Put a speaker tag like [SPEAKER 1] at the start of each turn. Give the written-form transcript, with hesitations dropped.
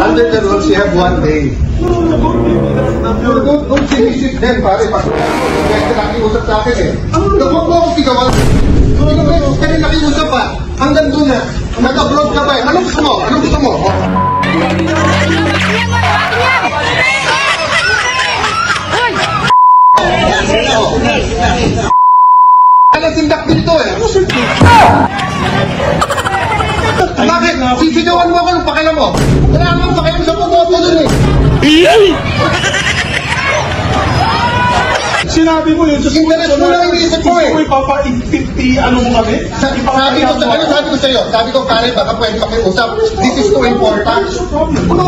[SPEAKER 1] Under the rules, you have 1 day. Don't sinisip din, pare. Kaya ka nakiusap sa akin eh. Huwag mo akong sigawan. Ikaw beses ka rin nakiusap pa. Hanggang doon na. Nag-abroad ka pa eh. Anong gusto mo? Anong gusto mo? Alam sindak dito eh. Bakit? Sisigawan mo ako ng pakialam mo. Wala akong pakialam sa pumoto dun eh.
[SPEAKER 2] Sinabi mo yun sa
[SPEAKER 1] interest mo lang iniisip mo eh.
[SPEAKER 2] Gusto mo ipapa-50 ano mo kami?
[SPEAKER 1] Sabi ko sa'yo, sabi ko pare, baka pwede makiusap. This is too important.
[SPEAKER 2] Wala